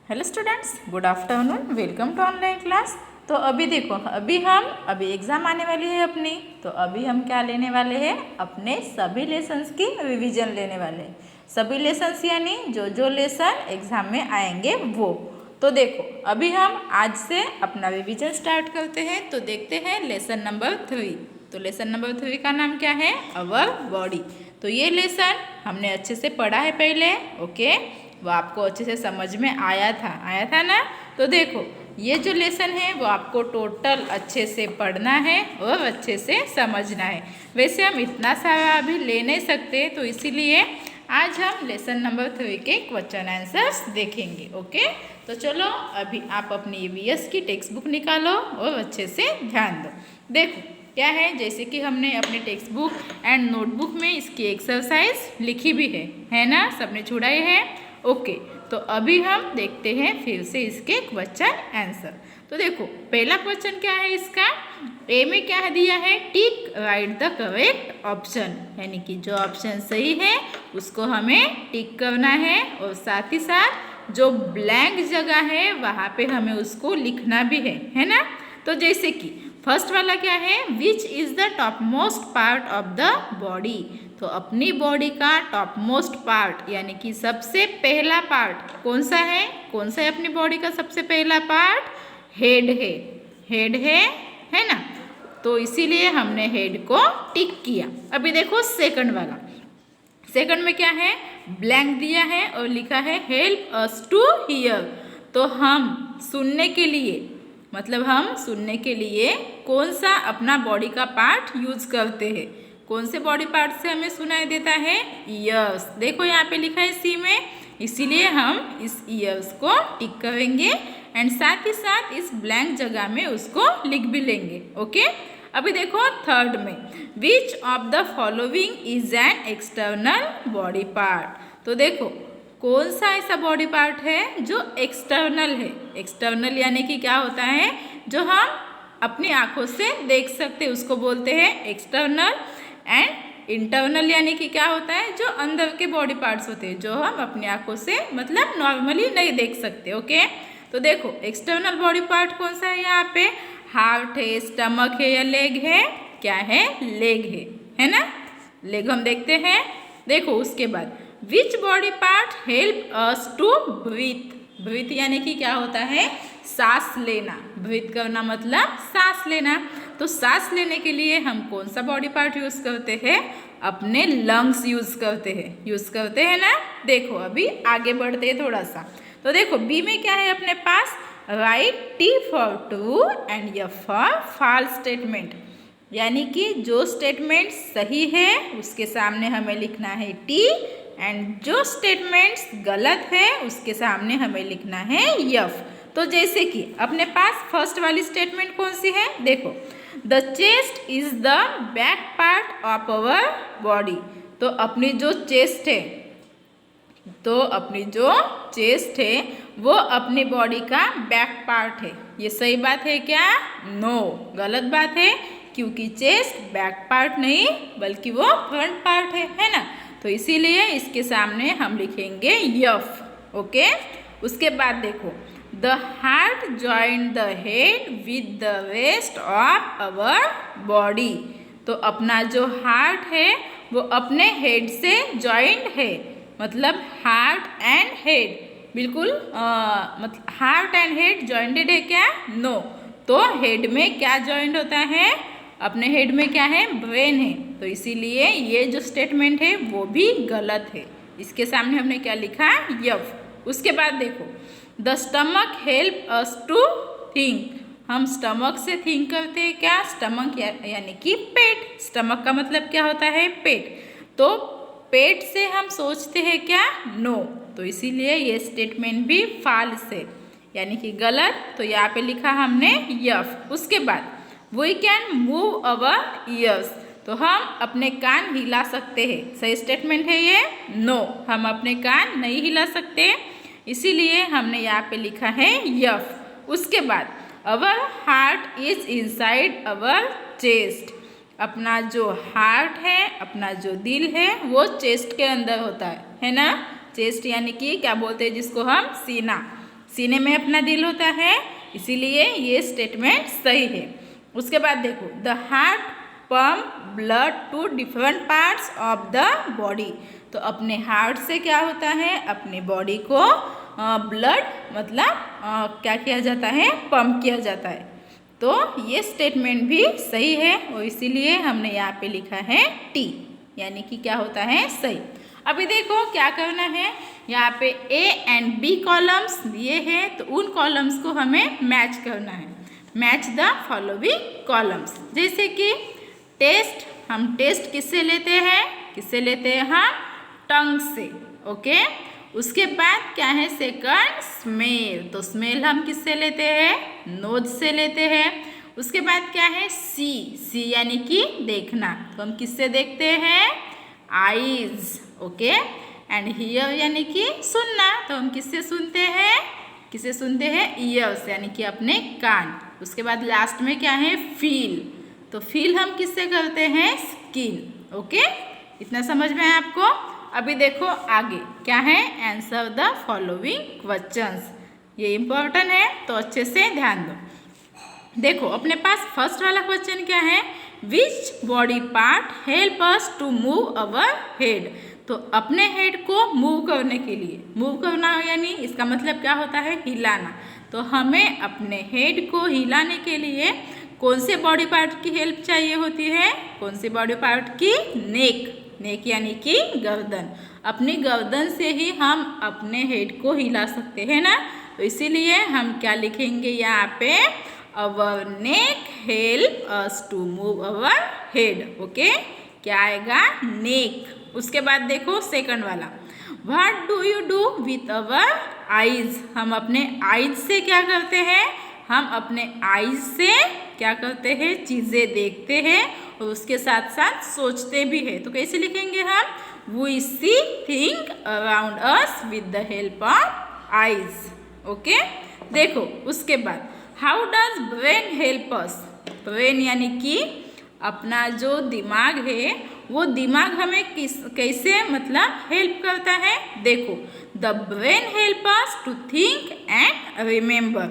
Hello students, good afternoon. Welcome to online class. तो अभी देखो, अभी एग्ज़ाम आने वाली है अपनी। तो अभी हम क्या लेने वाले हैं, अपने सभी लेसन्स की रिवीजन लेने वाले हैं। सभी लेसन्स यानी जो जो लेसन एग्ज़ाम में आएंगे वो। तो देखो, अभी हम आज से अपना रिवीजन स्टार्ट करते हैं। तो देखते हैं लेसन नंबर 3। तो लेसन नंबर 3 का नाम क्या है, अवर बॉडी। तो ये लेसन हमने अच्छे से पढ़ा है पहले, ओके। वो आपको अच्छे से समझ में आया था ना। तो देखो, ये जो लेसन है वो आपको टोटल अच्छे से पढ़ना है और अच्छे से समझना है। वैसे हम इतना सारा अभी ले नहीं सकते, तो इसीलिए आज हम लेसन नंबर 3 के क्वेश्चन आंसर्स देखेंगे, ओके। तो चलो, अभी आप अपनी ईवीएस की टेक्स्ट बुक निकालो और अच्छे से ध्यान दो। देखो क्या है, जैसे कि हमने अपने टेक्स्ट बुक एंड नोटबुक में इसकी एक्सरसाइज लिखी भी है ना, सबने छुड़ाई है, ओके। तो अभी हम देखते हैं फिर से इसके क्वेश्चन आंसर। तो देखो, पहला क्वेश्चन क्या है इसका, ए में क्या है दिया है, टिक राइट द करेक्ट ऑप्शन, यानी कि जो ऑप्शन सही है उसको हमें टिक करना है और साथ ही साथ जो ब्लैंक जगह है वहाँ पे हमें उसको लिखना भी है ना। तो जैसे कि फर्स्ट वाला क्या है, which is the top most part of the body. तो अपनी बॉडी का टॉप मोस्ट पार्ट यानी कि सबसे पहला पार्ट कौन सा है अपनी बॉडी का सबसे पहला पार्ट, हेड है ना। तो इसीलिए हमने हेड को टिक किया। अभी देखो सेकंड वाला, सेकंड में क्या है, ब्लैंक दिया है और लिखा है हेल्प अस टू हियर। तो हम सुनने के लिए कौन सा अपना बॉडी का पार्ट यूज करते हैं, कौन से बॉडी पार्ट से हमें सुनाई देता है, ईयर्स। देखो यहाँ पे लिखा है सी में, इसीलिए हम इस ईयर्स को टिक करेंगे एंड साथ ही साथ इस ब्लैंक जगह में उसको लिख भी लेंगे, ओके। अभी देखो थर्ड में, which of the following is an external body part. तो देखो कौन सा ऐसा बॉडी पार्ट है जो एक्सटर्नल है। एक्सटर्नल यानी कि क्या होता है, जो हम अपनी आंखों से देख सकते हैं उसको बोलते हैं एक्सटर्नल। एंड इंटरनल यानी कि क्या होता है, जो अंदर के बॉडी पार्ट्स होते हैं जो हम अपनी आंखों से मतलब नॉर्मली नहीं देख सकते, ओके। तो देखो एक्सटर्नल बॉडी पार्ट कौन सा है, यहाँ पे हार्ट है, स्टमक है या लेग है, क्या है, लेग है ना। लेग हम देखते हैं। देखो उसके बाद, which body part help us to breathe. Breathe यानी कि क्या होता है, सांस लेना। ब्रीथ करना मतलब सांस लेना। तो सांस लेने के लिए हम कौन सा बॉडी पार्ट यूज करते हैं, अपने लंग्स यूज करते हैं ना। देखो अभी आगे बढ़ते हैं थोड़ा सा। तो देखो बी में क्या है अपने पास, write T for true and F for false statement. यानी कि जो स्टेटमेंट सही है उसके सामने हमें लिखना है टी एंड जो स्टेटमेंट्स गलत है उसके सामने हमें लिखना है यफ। तो जैसे कि अपने पास फर्स्ट वाली स्टेटमेंट कौन सी है, देखो the chest is the back part of our body. तो अपनी जो चेस्ट है वो अपनी बॉडी का बैक पार्ट है। ये सही बात है क्या, नो, गलत बात है, क्योंकि चेस्ट बैक पार्ट नहीं बल्कि वो फ्रंट पार्ट है ना। तो इसीलिए इसके सामने हम लिखेंगे यफ, ओके। उसके बाद देखो, the heart joint the head with the rest of our body. तो अपना जो हार्ट है वो अपने हेड से जॉइंट है, मतलब हार्ट एंड हेड बिल्कुल मतलब हार्ट एंड हेड जॉइंटेड है क्या, नो। तो हेड में क्या जॉइंट होता है, अपने हेड में क्या है, ब्रेन है। तो इसीलिए ये जो स्टेटमेंट है वो भी गलत है। इसके सामने हमने क्या लिखा, यफ। उसके बाद देखो, the stomach help us to think. हम स्टमक से थिंक करते हैं क्या, स्टमक यानी कि पेट। स्टमक का मतलब क्या होता है, पेट। तो पेट से हम सोचते हैं क्या, नो। तो इसीलिए ये स्टेटमेंट भी फॉल्स है यानी कि गलत। तो यहाँ पे लिखा हमने यफ। उसके बाद, we can move our ears. तो हम अपने कान हिला सकते हैं, सही स्टेटमेंट है ये, नो, हम अपने कान नहीं हिला सकते, इसीलिए हमने यहाँ पे लिखा है यफ। उसके बाद, our heart is inside our chest. अपना जो हार्ट है, अपना जो दिल है वो चेस्ट के अंदर होता है ना। चेस्ट यानी कि क्या बोलते हैं जिसको हम, सीना। सीने में अपना दिल होता है, इसीलिए ये स्टेटमेंट सही है। उसके बाद देखो, the heart pump blood to different parts of the body. तो अपने हार्ट से क्या होता है, अपने बॉडी को ब्लड मतलब क्या किया जाता है, पंप किया जाता है। तो ये स्टेटमेंट भी सही है और इसीलिए हमने यहाँ पे लिखा है टी, यानी कि क्या होता है, सही। अभी देखो क्या करना है, यहाँ पे ए एंड बी कॉलम्स दिए हैं, तो उन कॉलम्स को हमें मैच करना है। Match the following columns. जैसे कि टेस्ट, हम टेस्ट किससे लेते हैं, हम टंग से, ओके। उसके बाद क्या है, सेकंड स्मेल, तो स्मेल हम किससे लेते हैं, नोज से लेते हैं। उसके बाद क्या है, सी यानी कि देखना, तो हम किससे देखते हैं, आईज, ओके। एंड हियर यानी कि सुनना, तो हम किससे सुनते हैं, ईयर्स यानी कि अपने कान। उसके बाद लास्ट में क्या है, फील, तो फील हम किससे करते हैं, स्किन, ओके। इतना समझ में है आपको। अभी देखो आगे क्या है, आंसर द फॉलोइंग क्वेश्चंस। ये इंपॉर्टेंट है, तो अच्छे से ध्यान दो। देखो अपने पास फर्स्ट वाला क्वेश्चन क्या है, which body part help us to move our head. तो अपने हेड को मूव करने के लिए, मूव करना यानी इसका मतलब क्या होता है, हिलाना। तो हमें अपने हेड को हिलाने के लिए कौन से बॉडी पार्ट की हेल्प चाहिए होती है, कौन से बॉडी पार्ट की, नेक यानी कि गर्दन। अपनी गर्दन से ही हम अपने हेड को हिला सकते हैं ना, तो इसीलिए हम क्या लिखेंगे यहाँ पे, our neck help us to move our head, okay. क्या आएगा, नेक। उसके बाद देखो सेकंड वाला, what do you do with our eyes. हम अपने आइज से क्या करते हैं, हम अपने आइज से क्या करते हैं, चीज़ें देखते हैं और उसके साथ साथ सोचते भी हैं। तो कैसे लिखेंगे हम, we see think around us with the help of eyes, okay. देखो उसके बाद, how does brain help us. Brain यानी कि अपना जो दिमाग है, वो दिमाग हमें कैसे मतलब हेल्प करता है। देखो, the brain help us to think and remember.